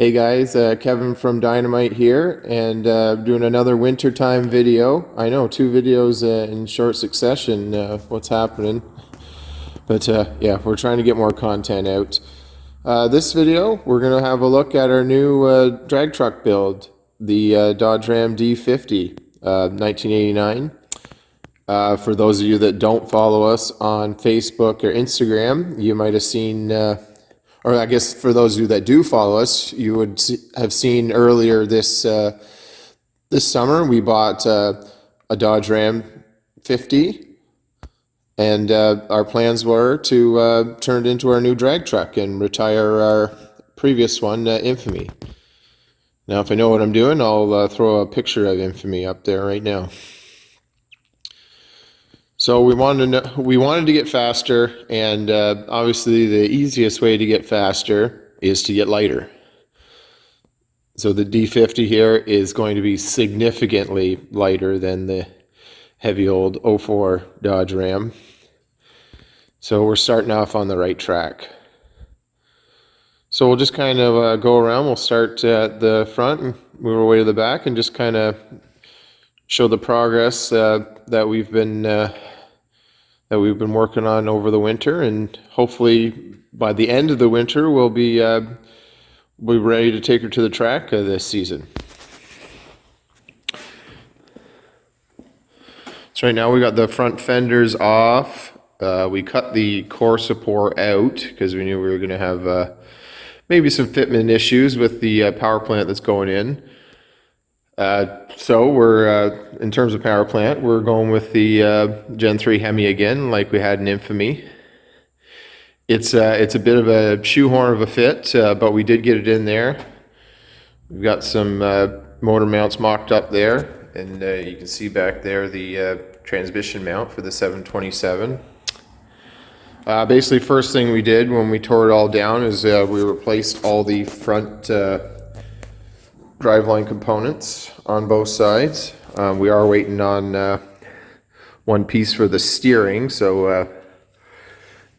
Hey guys, Kevin from Dynomite here, and doing another wintertime video. I know, two videos in short succession. What's happening? But yeah, we're trying to get more content out. This video, we're going to have a look at our new drag truck build, the Dodge Ram D50, 1989. For those of you that don't follow us on Facebook or Instagram, you might have seen or I guess for those of you that do follow us, you would have seen earlier this summer we bought a Dodge Ram 50, and our plans were to turn it into our new drag truck and retire our previous one, Infamy. Now, if I know what I'm doing, I'll throw a picture of Infamy up there right now. So we wanted to get faster, and obviously the easiest way to get faster is to get lighter. So the D50 here is going to be significantly lighter than the heavy old 04 Dodge Ram. So we're starting off on the right track. So we'll just kind of go around. We'll start at the front and move our way to the back and just kind of show the progress that we've been working on over the winter, and hopefully by the end of the winter we'll be ready to take her to the track this season. So right now we got the front fenders off. We cut the core support out because we knew we were going to have maybe some fitment issues with the power plant that's going in. So we're, in terms of power plant, we're going with the Gen 3 Hemi again, like we had in Infamy. It's a bit of a shoehorn of a fit, but we did get it in there. We've got some motor mounts mocked up there, and you can see back there the transmission mount for the 727. Basically, first thing we did when we tore it all down is we replaced all the front driveline components on both sides. We are waiting on one piece for the steering, so it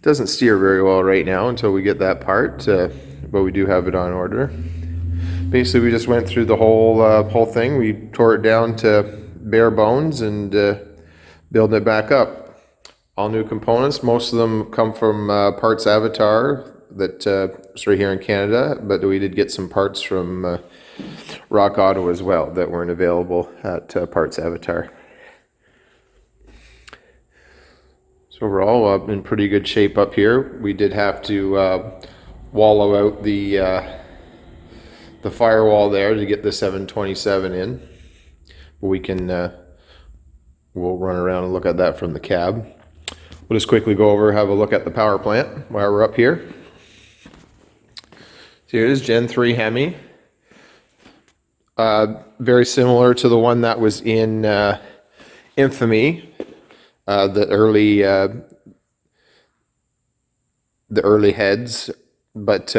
doesn't steer very well right now until we get that part, but we do have it on order. Basically, we just went through the whole thing. We tore it down to bare bones and building it back up. All new components. Most of them come from Parts Avatar, that's right here in Canada, but we did get some parts from Rock Auto as well that weren't available at Parts Avatar. So we're all in pretty good shape up here. We did have to wallow out the firewall there to get the 727 in. We can we'll run around and look at that from the cab. We'll just quickly go over, have a look at the power plant while we're up here. So here it is, Gen 3 Hemi. Very similar to the one that was in Infamy, the early heads, but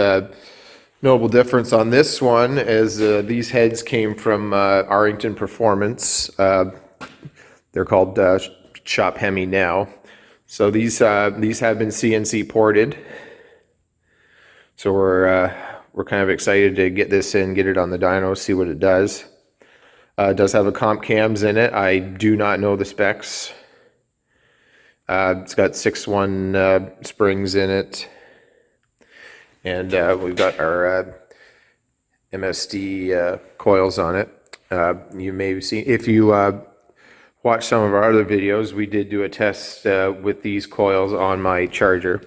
notable difference on this one is these heads came from Arlington Performance. They're called Shop Hemi now. So these have been CNC ported. So we're kind of excited to get this in, get it on the dyno, see what it does. It does have a comp cams in it. I do not know the specs. It's got 6-1 springs in it. And we've got our MSD coils on it. You may have seen, if you watch some of our other videos, we did do a test with these coils on my charger.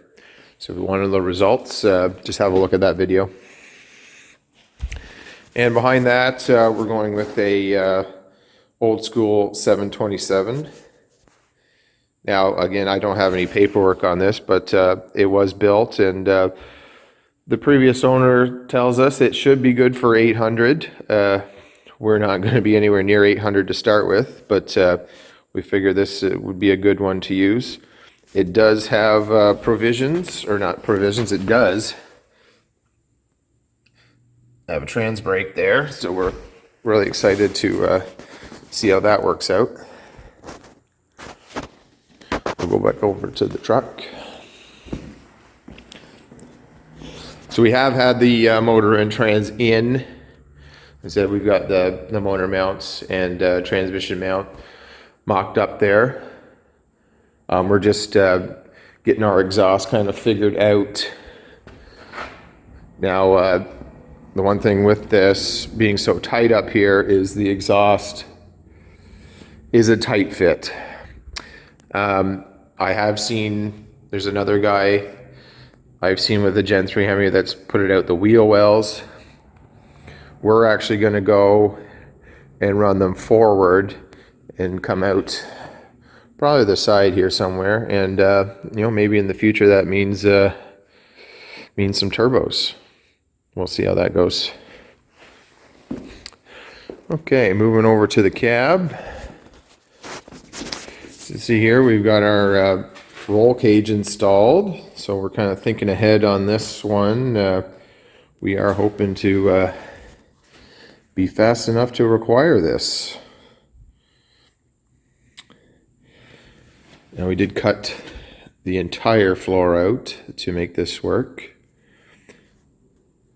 So if you wanted the results, just have a look at that video. And behind that, we're going with a old school 727. Now, again, I don't have any paperwork on this, but it was built, and the previous owner tells us it should be good for 800. We're not going to be anywhere near 800 to start with, but we figure this would be a good one to use. It does have provisions, or not provisions, it does have a trans brake there, so we're really excited to see how that works out. We'll go back over to the truck. So we have had the motor and trans in. I said we've got the motor mounts and transmission mount mocked up there. We're just getting our exhaust kind of figured out. Now, the one thing with this being so tight up here is the exhaust is a tight fit. I have seen, there's another guy I've seen with the Gen 3 Hemi that's put it out the wheel wells. We're actually going to go and run them forward and come out probably the side here somewhere. And you know, maybe in the future that means some turbos. We'll see how that goes. Okay, moving over to the cab. You see here we've got our roll cage installed, so we're kind of thinking ahead on this one. We are hoping to be fast enough to require this. Now we did cut the entire floor out to make this work,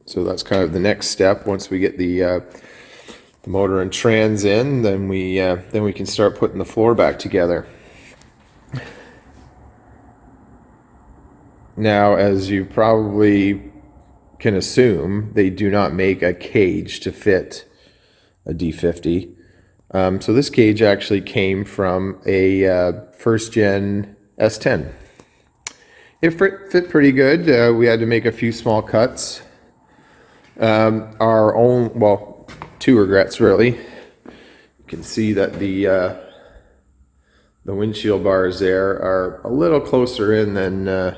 so that's kind of the next step. Once we get the motor and trans in, then we can start putting the floor back together. Now, as you probably can assume, they do not make a cage to fit a D50. So this cage actually came from a first gen S10. It fit pretty good. We had to make a few small cuts. Our own, well, two regrets really. You can see that the windshield bars there are a little closer in than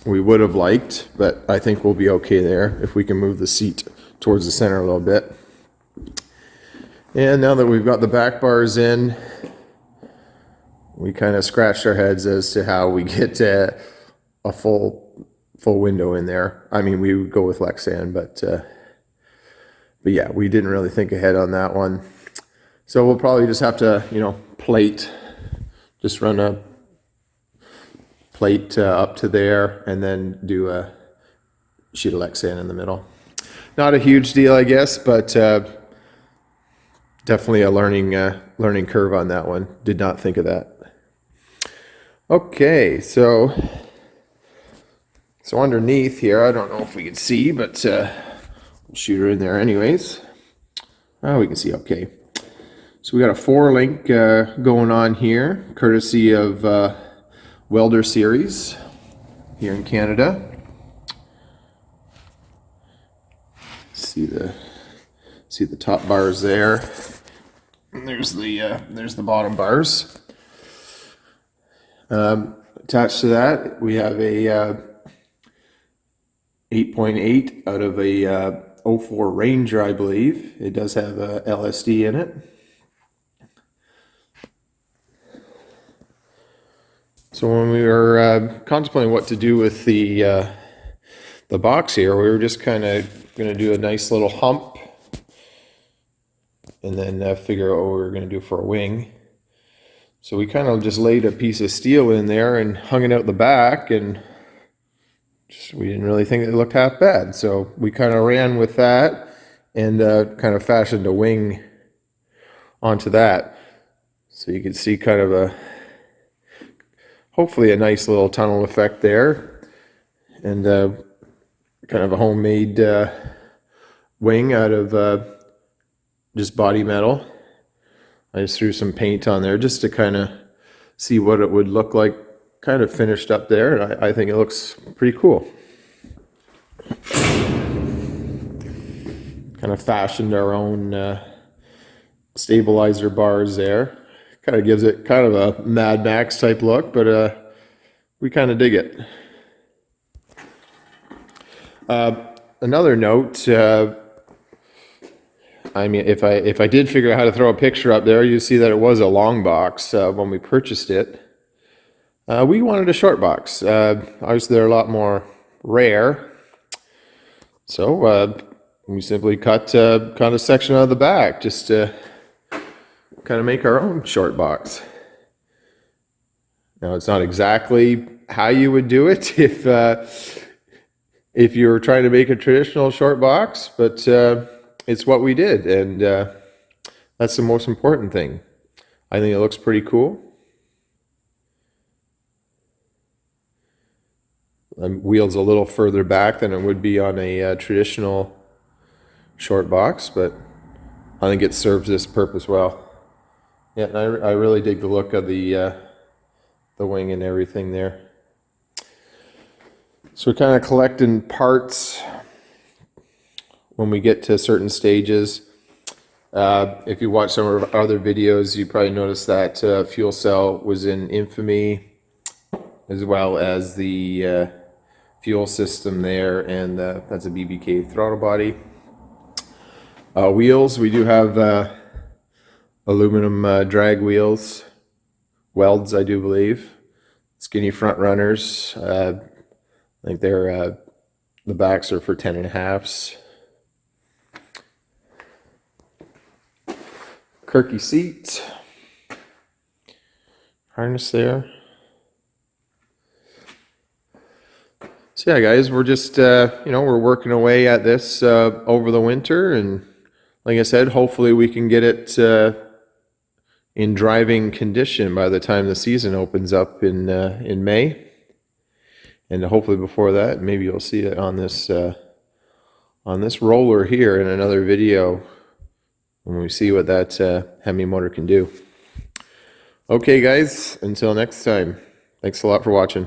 we would have liked, but I think we'll be okay there if we can move the seat towards the center a little bit. And now that we've got the back bars in, we kind of scratched our heads as to how we get a full window in there. I mean, we would go with Lexan, but yeah, we didn't really think ahead on that one. So we'll probably just have to, you know, just run a plate up to there and then do a sheet of Lexan in the middle. Not a huge deal, I guess, but definitely a learning curve on that one. Did not think of that. Okay, so underneath here, I don't know if we can see, but we'll shoot her in there anyways. Oh, we can see okay. So we got a 4-link going on here, courtesy of Welder Series here in Canada. See the top bars there. And there's the bottom bars. Attached to that, we have a 8.8 out of a 04 Ranger, I believe. It does have a LSD in it. So when we were contemplating what to do with the box here, we were just kind of going to do a nice little hump and then figure out what we were going to do for a wing. So we kind of just laid a piece of steel in there and hung it out the back, and we didn't really think it looked half bad. So we kind of ran with that and kind of fashioned a wing onto that. So you can see kind of hopefully a nice little tunnel effect there, and kind of a homemade wing out of just body metal. I just threw some paint on there just to kind of see what it would look like kind of finished up there, and I think it looks pretty cool. Kind of fashioned our own stabilizer bars there. Kind of gives it kind of a Mad Max type look, but we kind of dig it. Another note, I mean, if I did figure out how to throw a picture up there, you see that it was a long box when we purchased it. We wanted a short box. Obviously, they're a lot more rare, so we simply cut a section out of the back just to kind of make our own short box. Now, it's not exactly how you would do it if if you're trying to make a traditional short box, but it's what we did, and that's the most important thing. I think it looks pretty cool. Wheels a little further back than it would be on a traditional short box, but I think it serves this purpose well. Yeah, and I really dig the look of the wing and everything there. So we're kind of collecting parts when we get to certain stages. If you watch some of our other videos, you probably noticed that fuel cell was in infamy, as well as the fuel system there, and that's a BBK throttle body. Wheels, we do have aluminum drag wheels, welds, I do believe. Skinny front runners. I think they're the backs are for 10.5s. Kirky seat, harness there. So yeah, guys, we're just we're working away at this over the winter, and like I said, hopefully we can get it in driving condition by the time the season opens up in May, and hopefully before that, maybe you'll see it on this roller here in another video when we see what that Hemi motor can do. Okay, guys, until next time, thanks a lot for watching.